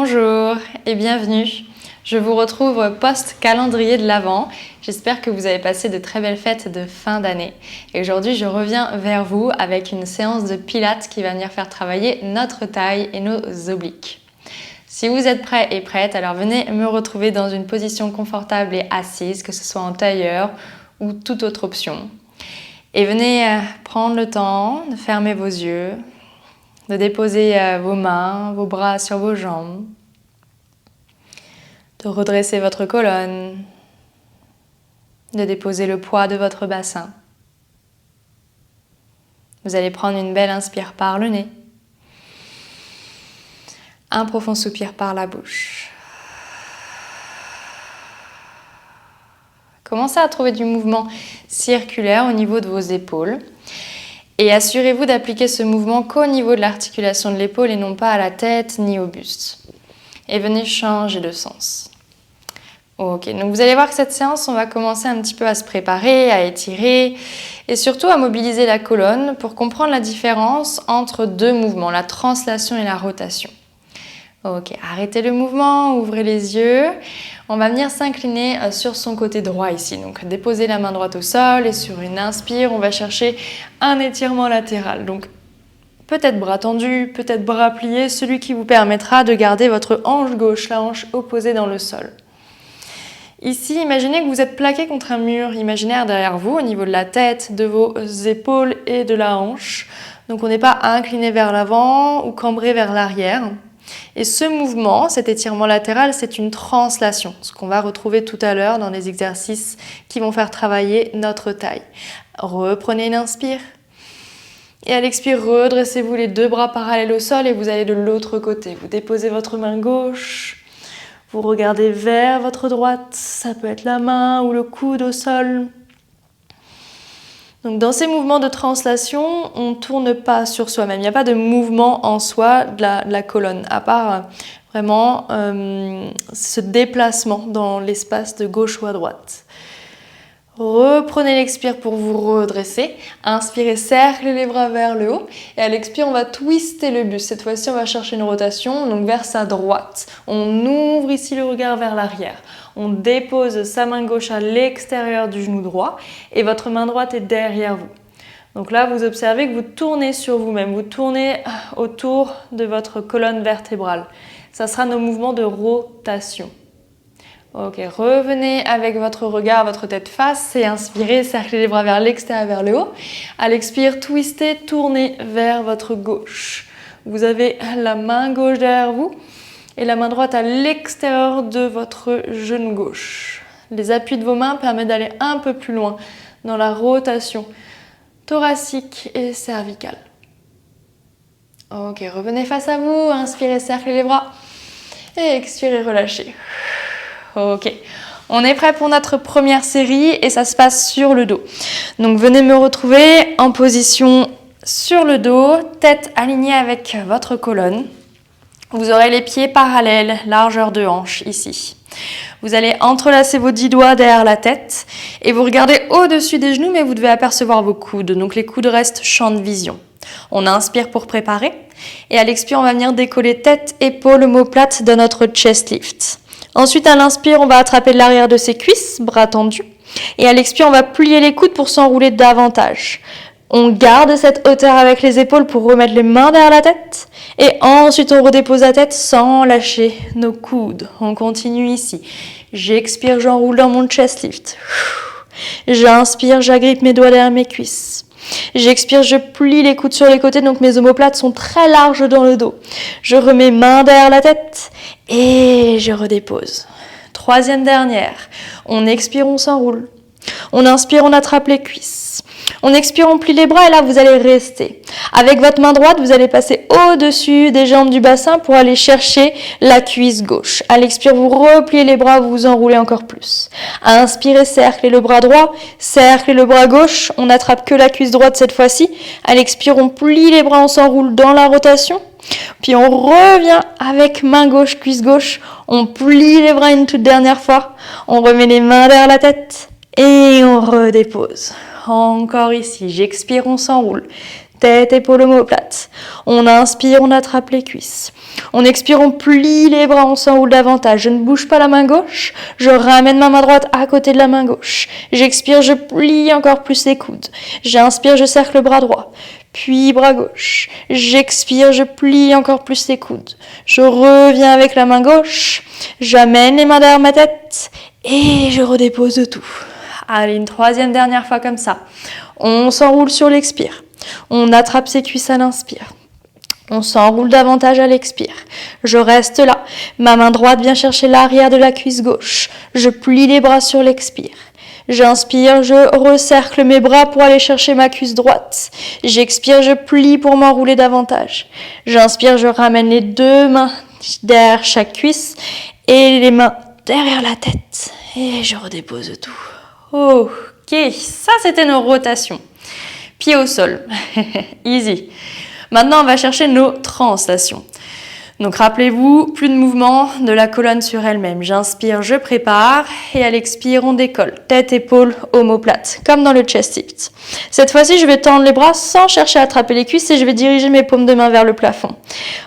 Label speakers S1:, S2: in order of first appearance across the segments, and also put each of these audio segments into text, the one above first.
S1: Bonjour et bienvenue. Je vous retrouve post-calendrier de l'Avent. J'espère que vous avez passé de très belles fêtes de fin d'année. Et aujourd'hui, je reviens vers vous avec une séance de pilates qui va venir faire travailler notre taille et nos obliques. Si vous êtes prêts et prêtes, alors venez me retrouver dans une position confortable et assise, que ce soit en tailleur ou toute autre option. Et venez prendre le temps de fermer vos yeux, de déposer vos mains, vos bras sur vos jambes, de redresser votre colonne, de déposer le poids de votre bassin. Vous allez prendre une belle inspire par le nez, un profond soupir par la bouche. Commencez à trouver du mouvement circulaire au niveau de vos épaules. Et assurez-vous d'appliquer ce mouvement qu'au niveau de l'articulation de l'épaule et non pas à la tête ni au buste. Et venez changer de sens. Ok, donc vous allez voir que cette séance, on va commencer un petit peu à se préparer, à étirer et surtout à mobiliser la colonne pour comprendre la différence entre deux mouvements, la translation et la rotation. Ok, arrêtez le mouvement, ouvrez les yeux. On va venir s'incliner sur son côté droit ici. Donc déposez la main droite au sol et sur une inspire, on va chercher un étirement latéral. Donc peut-être bras tendus, peut-être bras pliés, celui qui vous permettra de garder votre hanche gauche, la hanche opposée dans le sol. Ici, imaginez que vous êtes plaqué contre un mur imaginaire derrière vous, au niveau de la tête, de vos épaules et de la hanche. Donc on n'est pas incliné vers l'avant ou cambré vers l'arrière. Et ce mouvement, cet étirement latéral, c'est une translation, ce qu'on va retrouver tout à l'heure dans des exercices qui vont faire travailler notre taille. Reprenez une inspire. Et à l'expire, redressez-vous les deux bras parallèles au sol et vous allez de l'autre côté. Vous déposez votre main gauche, vous regardez vers votre droite, ça peut être la main ou le coude au sol. Donc dans ces mouvements de translation, on ne tourne pas sur soi-même. Il n'y a pas de mouvement en soi de la colonne, à part vraiment ce déplacement dans l'espace de gauche ou à droite. Reprenez l'expire pour vous redresser. Inspirez, cerclez les bras vers le haut. Et à l'expire, on va twister le buste. Cette fois-ci, on va chercher une rotation, donc vers sa droite. On ouvre ici le regard vers l'arrière. On dépose sa main gauche à l'extérieur du genou droit et votre main droite est derrière vous. Donc là, vous observez que vous tournez sur vous-même. Vous tournez autour de votre colonne vertébrale. Ça sera nos mouvements de rotation. Ok, revenez avec votre regard, votre tête face et inspirez, cerclez les bras vers l'extérieur, vers le haut. À l'expire, twistez, tournez vers votre gauche. Vous avez la main gauche derrière vous et la main droite à l'extérieur de votre genou gauche. Les appuis de vos mains permettent d'aller un peu plus loin dans la rotation thoracique et cervicale. Ok, revenez face à vous, inspirez, cerclez les bras et expirez, relâchez. Ok, on est prêt pour notre première série et ça se passe sur le dos. Donc venez me retrouver en position sur le dos, tête alignée avec votre colonne. Vous aurez les pieds parallèles, largeur de hanche ici. Vous allez entrelacer vos 10 doigts derrière la tête et vous regardez au-dessus des genoux mais vous devez apercevoir vos coudes. Donc les coudes restent champ de vision. On inspire pour préparer et à l'expire on va venir décoller tête, épaules, omoplate dans notre chest lift. Ensuite, à l'inspire, on va attraper l'arrière de ses cuisses, bras tendus. Et à l'expire, on va plier les coudes pour s'enrouler davantage. On garde cette hauteur avec les épaules pour remettre les mains derrière la tête. Et ensuite, on redépose la tête sans lâcher nos coudes. On continue ici. J'expire, j'enroule dans mon chest lift. J'inspire, j'agrippe mes doigts derrière mes cuisses. J'expire, je plie les coudes sur les côtés, donc mes omoplates sont très larges dans le dos. Je remets main derrière la tête et je redépose. Troisième dernière. On expire, on s'enroule. On inspire, on attrape les cuisses. On expire, on plie les bras et là, vous allez rester. Avec votre main droite, vous allez passer au-dessus des jambes du bassin pour aller chercher la cuisse gauche. À l'expire, vous repliez les bras, vous vous enroulez encore plus. À inspirer, cerclez le bras droit, cerclez le bras gauche. On n'attrape que la cuisse droite cette fois-ci. À l'expire, on plie les bras, on s'enroule dans la rotation. Puis on revient avec main gauche, cuisse gauche. On plie les bras une toute dernière fois. On remet les mains derrière la tête et on redépose. Encore ici, j'expire, on s'enroule. tête, épaules, omoplate. On inspire, on attrape les cuisses. On expire, on plie les bras, on s'enroule davantage. Je ne bouge pas la main gauche, je ramène ma main droite à côté de la main gauche. J'expire, je plie encore plus les coudes. J'inspire, je cercle le bras droit, puis bras gauche. J'expire, je plie encore plus les coudes. Je reviens avec la main gauche, j'amène les mains derrière ma tête et je redépose tout. Allez, une troisième dernière fois comme ça. On s'enroule sur l'expire. On attrape ses cuisses à l'inspire. On s'enroule davantage à l'expire. Je reste là. Ma main droite vient chercher l'arrière de la cuisse gauche. Je plie les bras sur l'expire. J'inspire, je recercle mes bras pour aller chercher ma cuisse droite. J'expire, je plie pour m'enrouler davantage. J'inspire, je ramène les deux mains derrière chaque cuisse et les mains derrière la tête. Et je redépose tout. Ok, ça c'était nos rotations. Pieds au sol, easy. Maintenant on va chercher nos translations. Donc rappelez-vous, plus de mouvement de la colonne sur elle-même. J'inspire, je prépare et à l'expire, on décolle. Tête, épaules, omoplate, comme dans le chest lift. Cette fois-ci, je vais tendre les bras sans chercher à attraper les cuisses et je vais diriger mes paumes de main vers le plafond.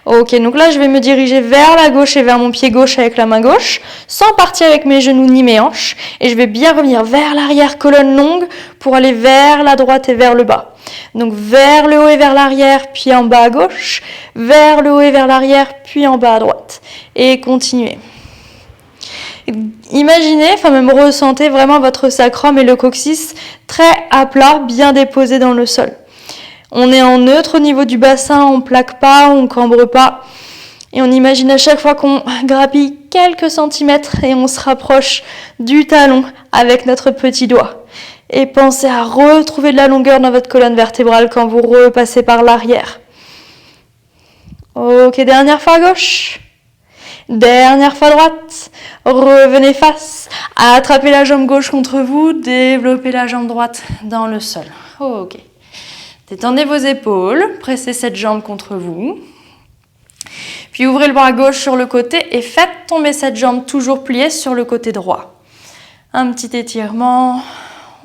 S1: Ok, donc là, je vais me diriger vers la gauche et vers mon pied gauche avec la main gauche, sans partir avec mes genoux ni mes hanches. Et je vais bien revenir vers l'arrière, colonne longue, pour aller vers la droite et vers le bas. Donc vers le haut et vers l'arrière, puis en bas à gauche, vers le haut et vers l'arrière, puis en bas à droite. Et continuez. Imaginez, enfin même ressentez vraiment votre sacrum et le coccyx très à plat, bien déposés dans le sol. On est en neutre au niveau du bassin, on plaque pas, on cambre pas. Et on imagine à chaque fois qu'on grappille quelques centimètres et on se rapproche du talon avec notre petit doigt. Et pensez à retrouver de la longueur dans votre colonne vertébrale quand vous repassez par l'arrière. Ok, dernière fois à gauche. Dernière fois à droite. Revenez face. Attrapez la jambe gauche contre vous. Développez la jambe droite dans le sol. Ok. Détendez vos épaules. Pressez cette jambe contre vous. Puis ouvrez le bras gauche sur le côté et faites tomber cette jambe toujours pliée sur le côté droit. Un petit étirement.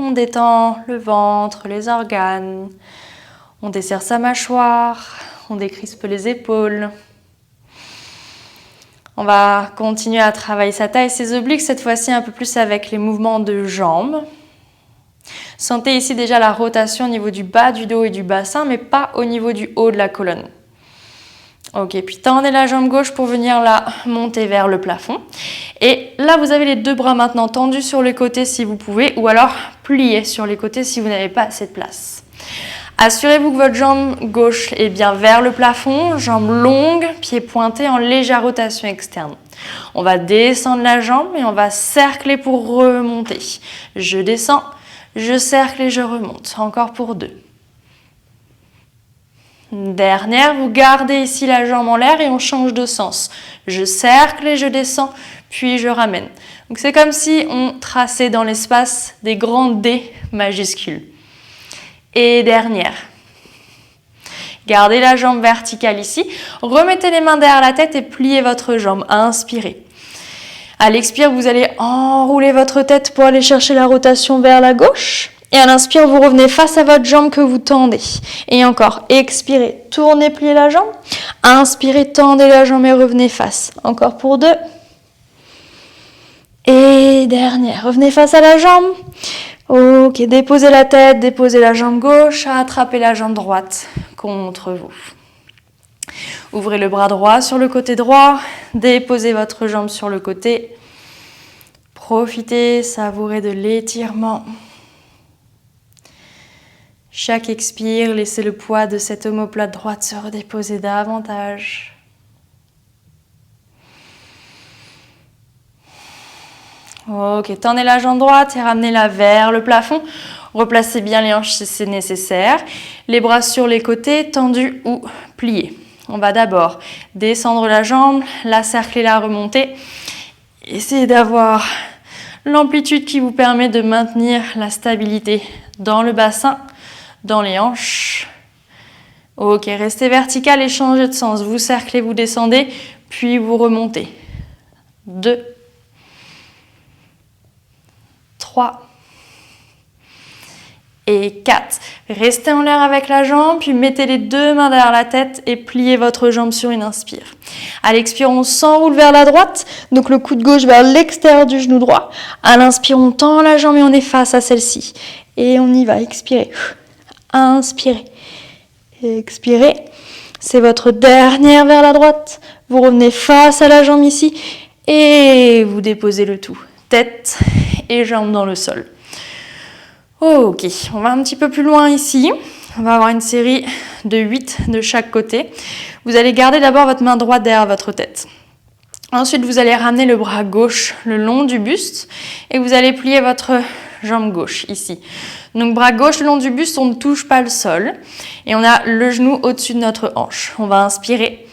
S1: On détend le ventre, les organes. On desserre sa mâchoire. On décrispe les épaules. On va continuer à travailler sa taille, ses obliques, cette fois-ci un peu plus avec les mouvements de jambes. Sentez ici déjà la rotation au niveau du bas du dos et du bassin, mais pas au niveau du haut de la colonne. Ok, puis tendez la jambe gauche pour venir la monter vers le plafond. Et là, vous avez les deux bras maintenant tendus sur les côtés si vous pouvez, ou alors pliés sur les côtés si vous n'avez pas assez de place. Assurez-vous que votre jambe gauche est bien vers le plafond, jambe longue, pied pointé en légère rotation externe. On va descendre la jambe et on va cercler pour remonter. Je descends, je cercle et je remonte. Encore pour 2. Dernière, vous gardez ici la jambe en l'air et on change de sens. Je cercle et je descends, puis je ramène. Donc c'est comme si on traçait dans l'espace des grands D majuscules. Et dernière. Gardez la jambe verticale ici. Remettez les mains derrière la tête et pliez votre jambe. Inspirez. À l'expire, vous allez enrouler votre tête pour aller chercher la rotation vers la gauche. Et à l'inspire, vous revenez face à votre jambe que vous tendez. Et encore, expirez, tournez, pliez la jambe. Inspirez, tendez la jambe et revenez face. Encore pour 2. Et dernière, revenez face à la jambe. Ok, déposez la tête, déposez la jambe gauche, attrapez la jambe droite contre vous. Ouvrez le bras droit sur le côté droit, déposez votre jambe sur le côté. Profitez, savourez de l'étirement. Chaque expire, laissez le poids de cette omoplate droite se redéposer davantage. Ok, tendez la jambe droite et ramenez-la vers le plafond. Replacez bien les hanches si c'est nécessaire. Les bras sur les côtés, tendus ou pliés. On va d'abord descendre la jambe, la cercler, la remonter. Essayez d'avoir l'amplitude qui vous permet de maintenir la stabilité dans le bassin, dans les hanches. Ok, restez vertical et changez de sens. Vous cerclez, vous descendez, puis vous remontez. 2, 3. Et 4. Restez en l'air avec la jambe, puis mettez les deux mains derrière la tête et pliez votre jambe sur une inspire. À l'expire, on s'enroule vers la droite, donc le coude gauche vers l'extérieur du genou droit. À l'inspire, on tend la jambe et on est face à celle-ci. Et on y va, expirez. Inspirez. Expirez. C'est votre dernière vers la droite. Vous revenez face à la jambe ici et vous déposez le tout. Tête et jambes dans le sol. Ok, on va un petit peu plus loin ici. On va avoir une série de 8 de chaque côté. Vous allez garder d'abord votre main droite derrière votre tête. Ensuite, vous allez ramener le bras gauche le long du buste et vous allez plier votre jambe gauche ici. Donc bras gauche le long du buste, on ne touche pas le sol et on a le genou au-dessus de notre hanche. On va inspirer.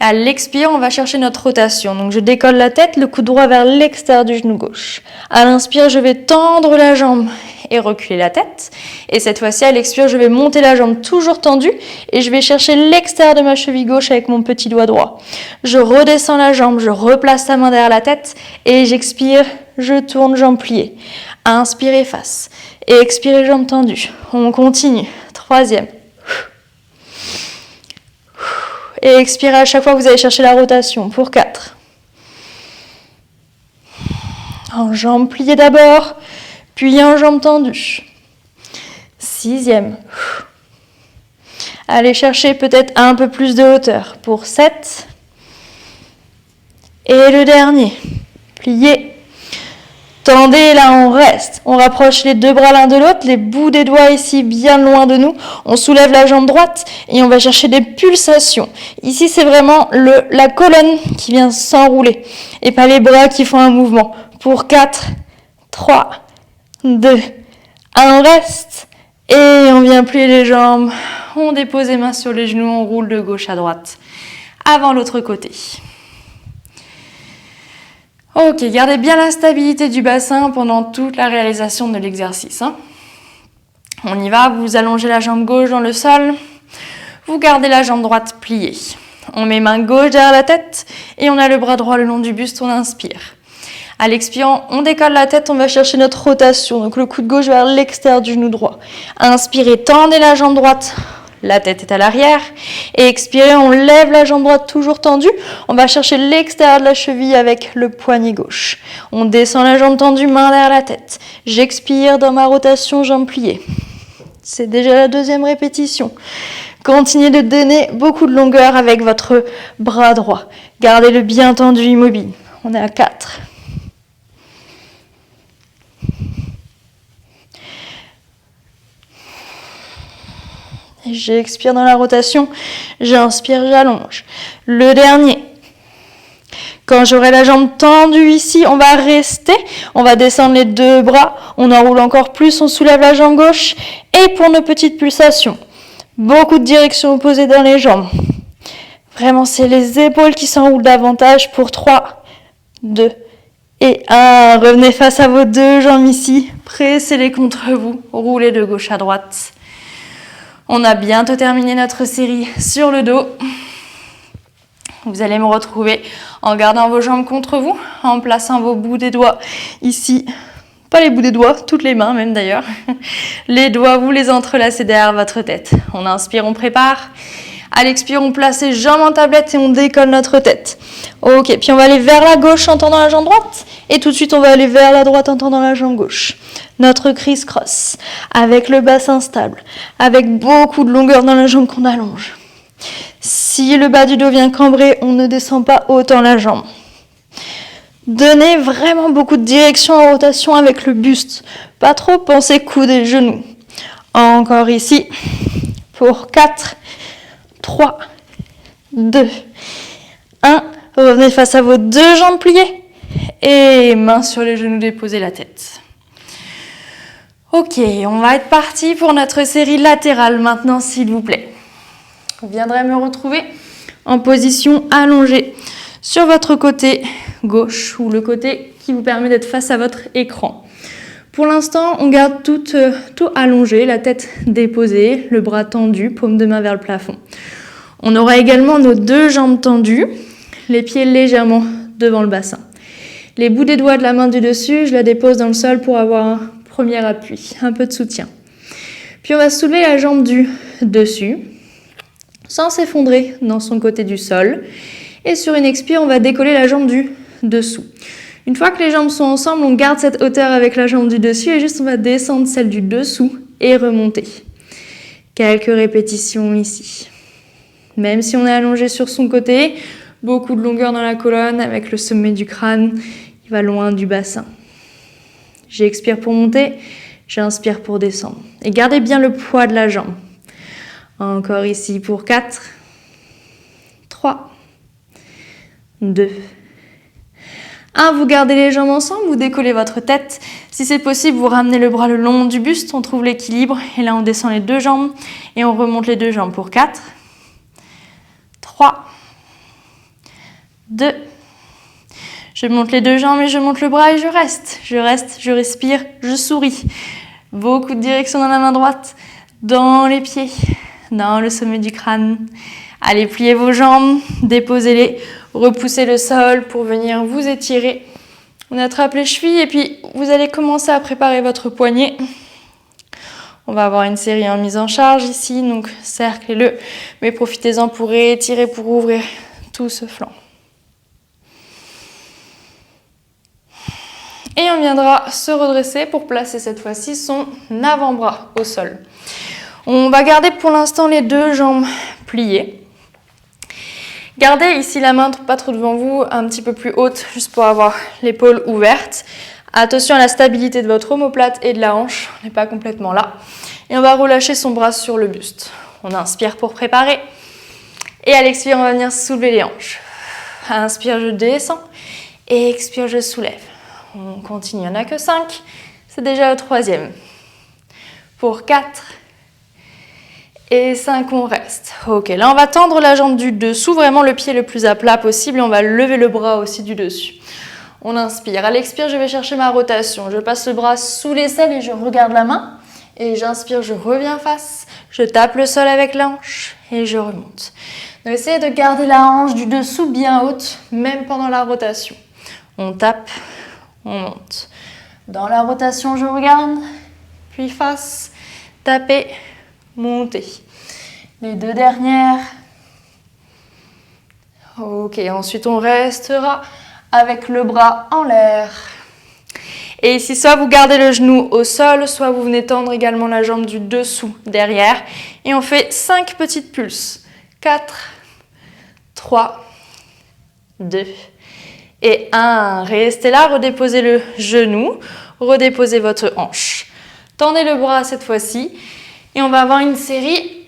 S1: À l'expire, on va chercher notre rotation. Donc je décolle la tête, le coude droit vers l'extérieur du genou gauche. À l'inspire, je vais tendre la jambe et reculer la tête. Et cette fois-ci, à l'expire, je vais monter la jambe toujours tendue et je vais chercher l'extérieur de ma cheville gauche avec mon petit doigt droit. Je redescends la jambe, je replace la main derrière la tête et j'expire, je tourne, jambe pliée. Inspirez face et expirez, jambe tendue. On continue. 3e. Et expirez à chaque fois que vous allez chercher la rotation pour 4. En jambe pliée d'abord, puis en jambe tendue. 6e. Allez chercher peut-être un peu plus de hauteur pour 7. Et le dernier. Plié. Tendez, là on reste. On rapproche les deux bras l'un de l'autre, les bouts des doigts ici bien loin de nous. On soulève la jambe droite et on va chercher des pulsations. Ici c'est vraiment la colonne qui vient s'enrouler et pas les bras qui font un mouvement. Pour 4, 3, 2, 1, on reste. Et on vient plier les jambes. On dépose les mains sur les genoux, on roule de gauche à droite. Avant l'autre côté. Ok, gardez bien la stabilité du bassin pendant toute la réalisation de l'exercice. On y va, vous allongez la jambe gauche dans le sol, vous gardez la jambe droite pliée. On met main gauche derrière la tête et on a le bras droit le long du buste, on inspire. À l'expirant, on décolle la tête, on va chercher notre rotation, donc le coude gauche vers l'extérieur du genou droit. Inspirez, tendez la jambe droite. La tête est à l'arrière. Et expirez, on lève la jambe droite toujours tendue. On va chercher l'extérieur de la cheville avec le poignet gauche. On descend la jambe tendue, main derrière la tête. J'expire dans ma rotation, jambe pliée. C'est déjà la 2e répétition. Continuez de donner beaucoup de longueur avec votre bras droit. Gardez-le bien tendu, immobile. On est à 4. J'expire dans la rotation, j'inspire, j'allonge. Le dernier. Quand j'aurai la jambe tendue ici, on va rester. On va descendre les deux bras. On enroule encore plus, on soulève la jambe gauche. Et pour nos petites pulsations, beaucoup de directions opposées dans les jambes. Vraiment, c'est les épaules qui s'enroulent davantage pour 3, 2 et 1. Revenez face à vos deux jambes ici. Pressez-les contre vous. Roulez de gauche à droite. On a bientôt terminé notre série sur le dos. Vous allez me retrouver en gardant vos jambes contre vous, en plaçant vos bouts des doigts ici. Pas les bouts des doigts, toutes les mains même d'ailleurs. Les doigts, vous les entrelacez derrière votre tête. On inspire, on prépare. À l'expire, on place les jambes en tablette et on décolle notre tête. Ok, puis on va aller vers la gauche en tendant la jambe droite. Et tout de suite, on va aller vers la droite en tendant la jambe gauche. Notre criss-cross, avec le bassin stable, avec beaucoup de longueur dans la jambe qu'on allonge. Si le bas du dos vient cambrer, on ne descend pas autant la jambe. Donnez vraiment beaucoup de direction en rotation avec le buste. Pas trop, pensez coude et genoux. Encore ici, pour 4, 3, 2, 1. Revenez face à vos deux jambes pliées. Et mains sur les genoux, déposez la tête. Ok, on va être parti pour notre série latérale maintenant, s'il vous plaît. Vous viendrez me retrouver en position allongée sur votre côté gauche ou le côté qui vous permet d'être face à votre écran. Pour l'instant, on garde tout allongé, la tête déposée, le bras tendu, paume de main vers le plafond. On aura également nos deux jambes tendues, les pieds légèrement devant le bassin. Les bouts des doigts de la main du dessus, je la dépose dans le sol pour avoir un premier appui, un peu de soutien. Puis on va soulever la jambe du dessus, sans s'effondrer dans son côté du sol. Et sur une expire, on va décoller la jambe du dessous. Une fois que les jambes sont ensemble, on garde cette hauteur avec la jambe du dessus et juste on va descendre celle du dessous et remonter. Quelques répétitions ici. Même si on est allongé sur son côté, beaucoup de longueur dans la colonne avec le sommet du crâne, il va loin du bassin. J'expire pour monter, j'inspire pour descendre. Et gardez bien le poids de la jambe. Encore ici pour 4, 3, 2, 1, vous gardez les jambes ensemble, vous décollez votre tête. Si c'est possible, vous ramenez le bras le long du buste, on trouve l'équilibre. Et là, on descend les deux jambes et on remonte les deux jambes pour 4, 3, 2. Je monte les deux jambes et je monte le bras et je reste. Je reste, je respire, je souris. Beaucoup de direction dans la main droite, dans les pieds, dans le sommet du crâne. Allez, pliez vos jambes, déposez-les. Repoussez le sol pour venir vous étirer. On attrape les chevilles et puis vous allez commencer à préparer votre poignet. On va avoir une série en mise en charge ici, donc cerclez-le, mais profitez-en pour étirer, pour ouvrir tout ce flanc. Et on viendra se redresser pour placer cette fois-ci son avant-bras au sol. On va garder pour l'instant les deux jambes pliées. Gardez ici la main pas trop devant vous, un petit peu plus haute, juste pour avoir l'épaule ouverte. Attention à la stabilité de votre omoplate et de la hanche, on n'est pas complètement là. Et on va relâcher son bras sur le buste. On inspire pour préparer. Et à l'expire, on va venir soulever les hanches. Inspire, je descends. Et expire, je soulève. On continue, il n'y en a que 5. C'est déjà le troisième. Pour 4. Et 5, on reste. Ok, là on va tendre la jambe du dessous, vraiment le pied le plus à plat possible. Et on va lever le bras aussi du dessus. On inspire. À l'expire, je vais chercher ma rotation. Je passe le bras sous l'aisselle et je regarde la main. Et j'inspire, je reviens face. Je tape le sol avec la hanche et je remonte. Donc essayez de garder la hanche du dessous bien haute, même pendant la rotation. On tape, on monte. Dans la rotation, je regarde, puis face, taper, monter. Les deux dernières. Ok, ensuite on restera avec le bras en l'air. Et ici, soit vous gardez le genou au sol, soit vous venez tendre également la jambe du dessous derrière. Et on fait 5 petites pulses. 4, 3, 2 et 1. Restez là, redéposez le genou, redéposez votre hanche. Tendez le bras cette fois-ci. Et on va avoir une série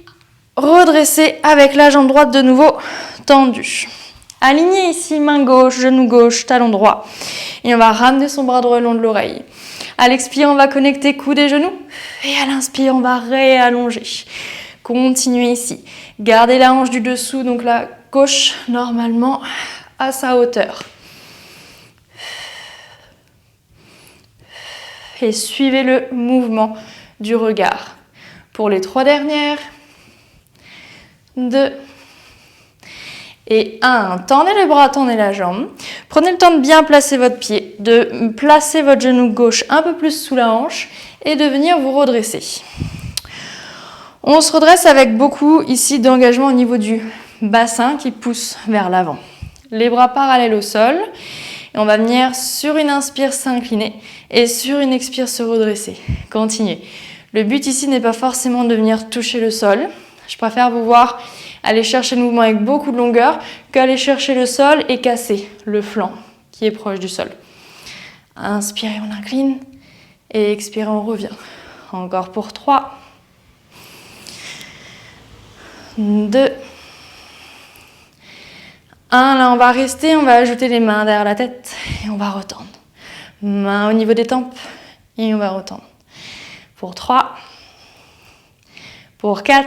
S1: redressée avec la jambe droite de nouveau tendue. Alignez ici, main gauche, genou gauche, talon droit. Et on va ramener son bras droit le long de l'oreille. À l'expire, on va connecter coude et genoux. Et à l'inspire, on va réallonger. Continuez ici. Gardez la hanche du dessous, donc la gauche, normalement, à sa hauteur. Et suivez le mouvement du regard. Pour les 3 dernières. 2 et 1. Tendez les bras, tendez la jambe. Prenez le temps de bien placer votre pied, de placer votre genou gauche un peu plus sous la hanche et de venir vous redresser. On se redresse avec beaucoup ici d'engagement au niveau du bassin qui pousse vers l'avant. Les bras parallèles au sol. Et on va venir sur une inspire s'incliner et sur une expire se redresser. Continuez. Le but ici n'est pas forcément de venir toucher le sol. Je préfère vous voir aller chercher le mouvement avec beaucoup de longueur qu'aller chercher le sol et casser le flanc qui est proche du sol. Inspirez, on incline et expirez, on revient. Encore pour 3, 2, 1. Là, on va rester, on va ajouter les mains derrière la tête et on va retendre. Main au niveau des tempes et on va retendre. Pour 3, pour 4,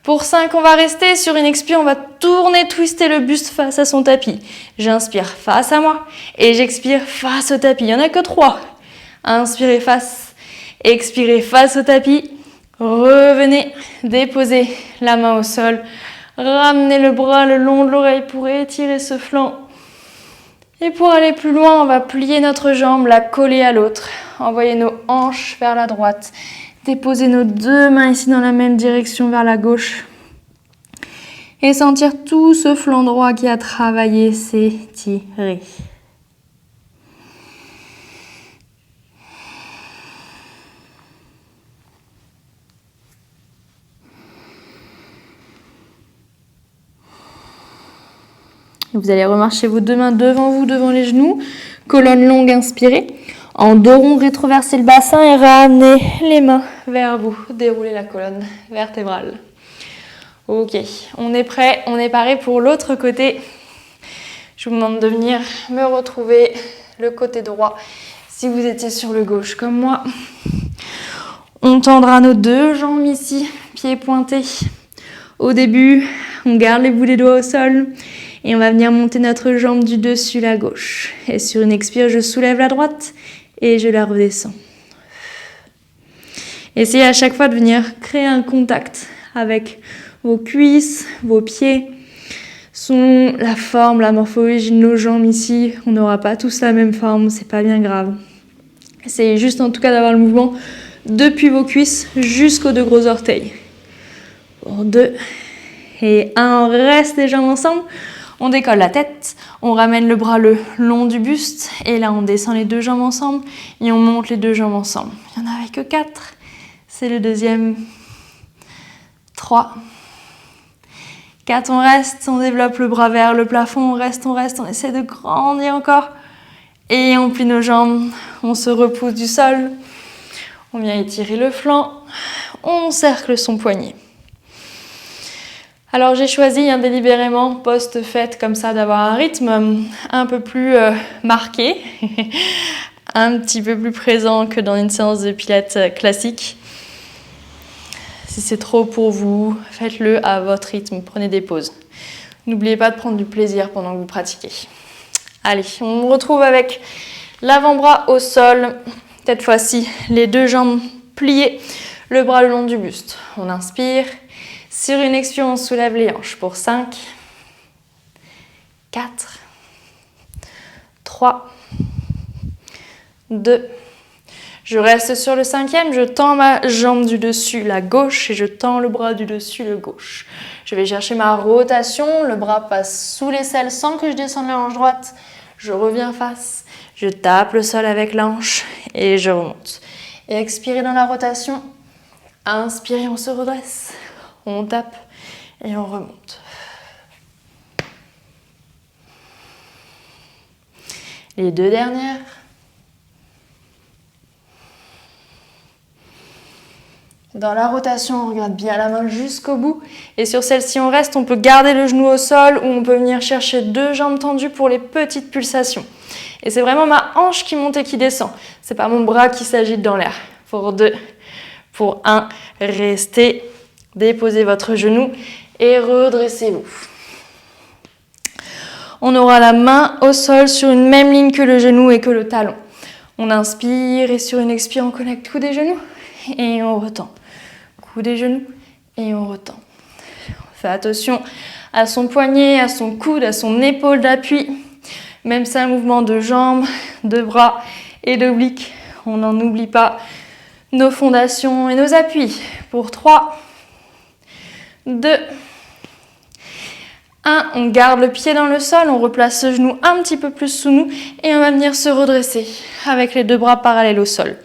S1: pour 5, on va rester sur une expire, on va tourner, twister le buste face à son tapis. J'inspire face à moi et j'expire face au tapis. Il n'y en a que 3. Inspirez face, expirez face au tapis. Revenez, déposez la main au sol. Ramenez le bras le long de l'oreille pour étirer ce flanc. Et pour aller plus loin, on va plier notre jambe, la coller à l'autre. Envoyez nos hanches vers la droite. Déposer nos deux mains ici dans la même direction vers la gauche. Et sentir tout ce flanc droit qui a travaillé s'étirer. Vous allez remarcher vos deux mains devant vous, devant les genoux. Colonne longue, inspirez. En dos rond, rétroversez le bassin et ramenez les mains vers vous. Déroulez la colonne vertébrale. Ok, on est prêt, on est paré pour l'autre côté. Je vous demande de venir me retrouver le côté droit si vous étiez sur le gauche comme moi. On tendra nos deux jambes ici, pieds pointés. Au début, on garde les bouts des doigts au sol et on va venir monter notre jambe du dessus la gauche. Et sur une expire, je soulève la droite et je la redescends. Essayez à chaque fois de venir créer un contact avec vos cuisses, vos pieds, selon la forme, la morphologie de nos jambes ici. On n'aura pas tous la même forme, c'est pas bien grave. Essayez juste en tout cas d'avoir le mouvement depuis vos cuisses jusqu'aux deux gros orteils. Pour 2 et 1, on reste les jambes ensemble. On décolle la tête, on ramène le bras le long du buste et là on descend les deux jambes ensemble et on monte les deux jambes ensemble. Il n'y en avait que 4, c'est le deuxième. 3, 4, on reste, on développe le bras vers le plafond, on reste, on essaie de grandir encore. Et on plie nos jambes, on se repousse du sol, on vient étirer le flanc, on cercle son poignet. Alors j'ai choisi délibérément, post-fête comme ça, d'avoir un rythme un peu plus marqué, un petit peu plus présent que dans une séance de pilates classique. Si c'est trop pour vous, faites-le à votre rythme, prenez des pauses. N'oubliez pas de prendre du plaisir pendant que vous pratiquez. Allez, on retrouve avec l'avant-bras au sol. Cette fois-ci, les deux jambes pliées, le bras le long du buste. On inspire. Sur une expire, on soulève les hanches pour 5, 4, 3, 2. Je reste sur le 5e, je tends ma jambe du dessus, la gauche, et je tends le bras du dessus, le gauche. Je vais chercher ma rotation, le bras passe sous l'aisselle sans que je descende la hanche droite. Je reviens face, je tape le sol avec la hanche et je remonte. Et expirez dans la rotation. Inspirez, on se redresse. On tape et on remonte. Les deux dernières. Dans la rotation, on regarde bien la main jusqu'au bout. Et sur celle-ci, on reste. On peut garder le genou au sol ou on peut venir chercher deux jambes tendues pour les petites pulsations. Et c'est vraiment ma hanche qui monte et qui descend. C'est pas mon bras qui s'agite dans l'air. Pour 2, pour 1, restez. Déposez votre genou et redressez-vous. On aura la main au sol sur une même ligne que le genou et que le talon. On inspire et sur une expire, on connecte coup des genoux et on retend. Coup des genoux et on retend. On fait attention à son poignet, à son coude, à son épaule d'appui. Même si c'est un mouvement de jambes, de bras et d'obliques, on n'en oublie pas nos fondations et nos appuis. Pour 3, 2, 1, on garde le pied dans le sol, on replace ce genou un petit peu plus sous nous et on va venir se redresser avec les deux bras parallèles au sol.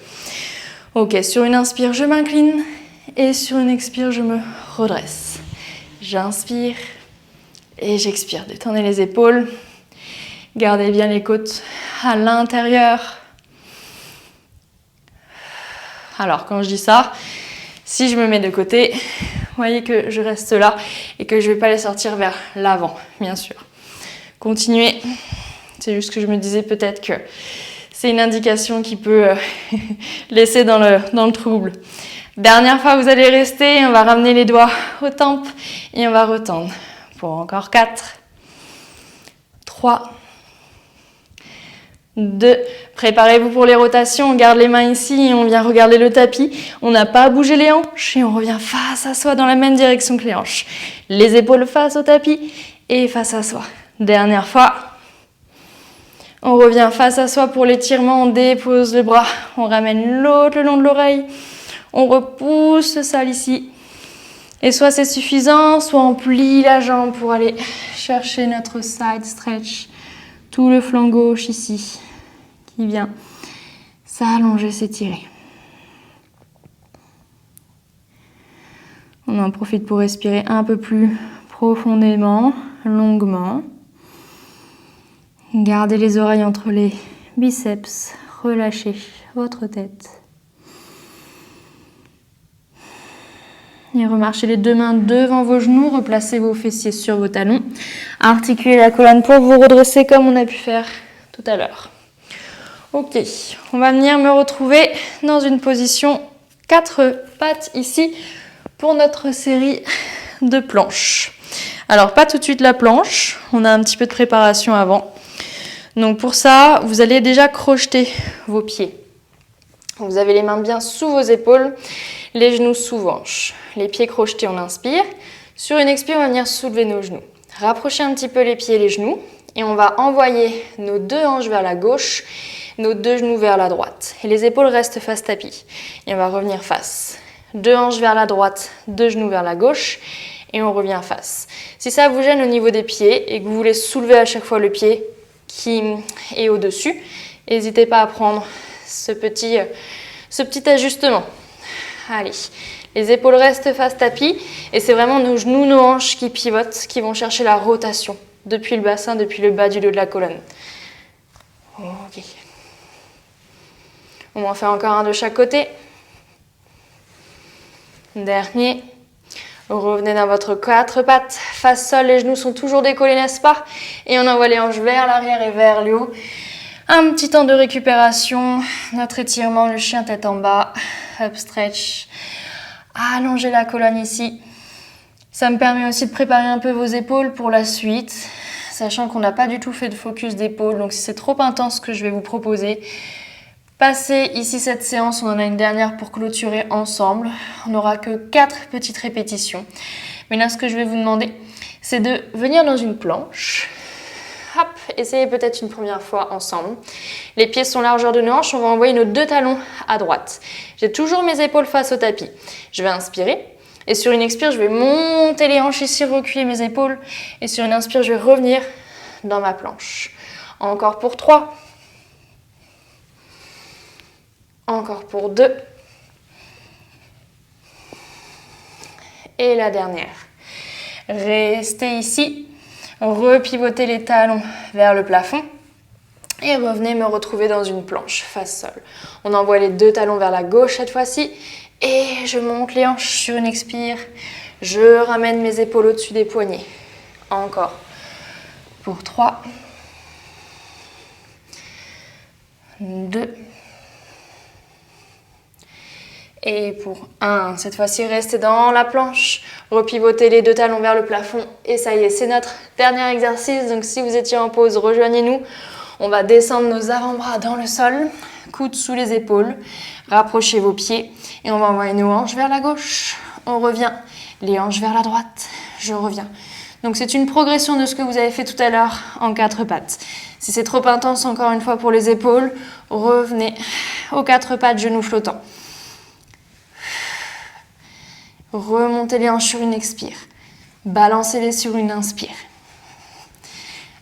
S1: Ok, sur une inspire, je m'incline et sur une expire, je me redresse. J'inspire et j'expire. Détendez les épaules, gardez bien les côtes à l'intérieur. Alors, quand je dis ça, si je me mets de côté, vous voyez que je reste là et que je ne vais pas les sortir vers l'avant, bien sûr. Continuez. C'est juste que je me disais peut-être que c'est une indication qui peut laisser dans le trouble. Dernière fois, vous allez rester. On va ramener les doigts aux tempes et on va retendre. Pour encore 4, 3, 2, préparez-vous pour les rotations, on garde les mains ici et on vient regarder le tapis. On n'a pas à bouger les hanches et on revient face à soi dans la même direction que les hanches. Les épaules face au tapis et face à soi. Dernière fois, on revient face à soi pour l'étirement, on dépose le bras, on ramène l'autre le long de l'oreille, On repousse le sale ici. Et soit c'est suffisant, soit on plie la jambe pour aller chercher notre side stretch. Tout le flanc gauche ici qui vient s'allonger, s'étirer. On en profite pour respirer un peu plus profondément, longuement. Gardez les oreilles entre les biceps, relâchez votre tête. Et remarchez les deux mains devant vos genoux, replacez vos fessiers sur vos talons. Articulez la colonne pour vous redresser comme on a pu faire tout à l'heure. Ok, on va venir me retrouver dans une position 4 pattes ici pour notre série de planches. Alors pas tout de suite la planche, on a un petit peu de préparation avant. Donc pour ça, vous allez déjà crocheter vos pieds. Vous avez les mains bien sous vos épaules, les genoux sous vos hanches. Les pieds crochetés, on inspire. Sur une expire, on va venir soulever nos genoux. Rapprochez un petit peu les pieds et les genoux. Et on va envoyer nos deux hanches vers la gauche, nos deux genoux vers la droite. Et les épaules restent face tapis. Et on va revenir face. Deux hanches vers la droite, deux genoux vers la gauche. Et on revient face. Si ça vous gêne au niveau des pieds et que vous voulez soulever à chaque fois le pied qui est au-dessus, n'hésitez pas à prendre ce petit ajustement. Allez, les épaules restent face tapis et c'est vraiment nos genoux, nos hanches qui pivotent, qui vont chercher la rotation depuis le bassin, depuis le bas du dos de la colonne. Ok. On va en faire encore un de chaque côté. Dernier. Revenez dans votre 4 pattes, face sol, les genoux sont toujours décollés, n'est-ce pas? Et on envoie les hanches vers l'arrière et vers le haut. Un petit temps de récupération, notre étirement, le chien tête en bas, up stretch. Allongez la colonne ici. Ça me permet aussi de préparer un peu vos épaules pour la suite, sachant qu'on n'a pas du tout fait de focus d'épaule, donc si c'est trop intense ce que je vais vous proposer, passez ici cette séance, on en a une dernière pour clôturer ensemble. On n'aura que 4 petites répétitions. Mais là, ce que je vais vous demander, c'est de venir dans une planche. Hop, essayez peut-être une première fois ensemble. Les pieds sont largeur de nos hanches, on va envoyer nos deux talons à droite. J'ai toujours mes épaules face au tapis. Je vais inspirer. Et sur une expire, je vais monter les hanches ici, reculer mes épaules. Et sur une inspire, je vais revenir dans ma planche. Encore pour 3. Encore pour 2. Et la dernière. Restez ici. Repivotez les talons vers le plafond. Et revenez me retrouver dans une planche face sol. On envoie les deux talons vers la gauche cette fois-ci. Et je monte les hanches sur une expire. Je ramène mes épaules au-dessus des poignets. Encore. Pour 3. 2. Et pour 1, cette fois-ci, restez dans la planche, repivotez les deux talons vers le plafond et ça y est, c'est notre dernier exercice. Donc si vous étiez en pause, rejoignez-nous. On va descendre nos avant-bras dans le sol, coudes sous les épaules, rapprochez vos pieds et on va envoyer nos hanches vers la gauche. On revient, les hanches vers la droite, je reviens. Donc c'est une progression de ce que vous avez fait tout à l'heure en 4 pattes. Si c'est trop intense, encore une fois pour les épaules, revenez aux 4 pattes, genoux flottants. Remontez les hanches sur une expire. Balancez-les sur une inspire.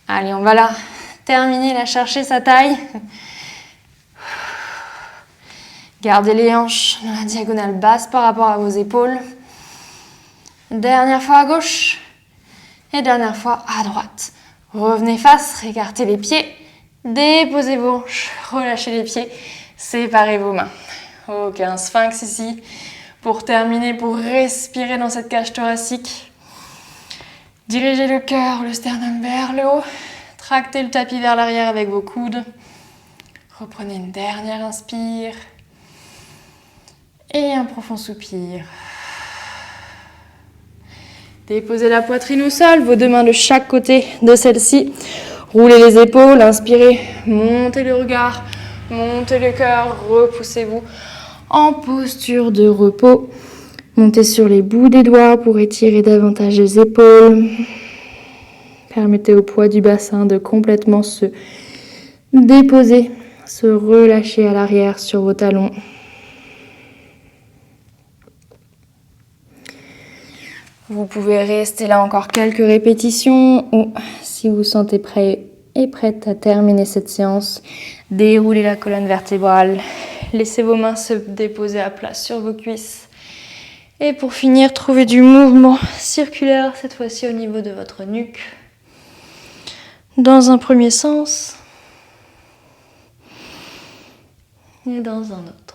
S1: Allez, on va là terminer, là chercher sa taille. Gardez les hanches dans la diagonale basse par rapport à vos épaules. Dernière fois à gauche et dernière fois à droite. Revenez face, écartez les pieds, déposez vos hanches, relâchez les pieds, séparez vos mains. Ok, un sphinx ici. Pour terminer, pour respirer dans cette cage thoracique, dirigez le cœur, le sternum vers le haut. Tractez le tapis vers l'arrière avec vos coudes. Reprenez une dernière inspire. Et un profond soupir. Déposez la poitrine au sol, vos deux mains de chaque côté de celle-ci. Roulez les épaules, inspirez, montez le regard, montez le cœur, repoussez-vous. En posture de repos, montez sur les bouts des doigts pour étirer davantage les épaules. Permettez au poids du bassin de complètement se déposer, se relâcher à l'arrière sur vos talons. Vous pouvez rester là encore quelques répétitions ou si vous vous sentez prêt et prête à terminer cette séance, déroulez la colonne vertébrale, laissez vos mains se déposer à plat sur vos cuisses. Et pour finir, trouvez du mouvement circulaire, cette fois-ci au niveau de votre nuque. Dans un premier sens et dans un autre.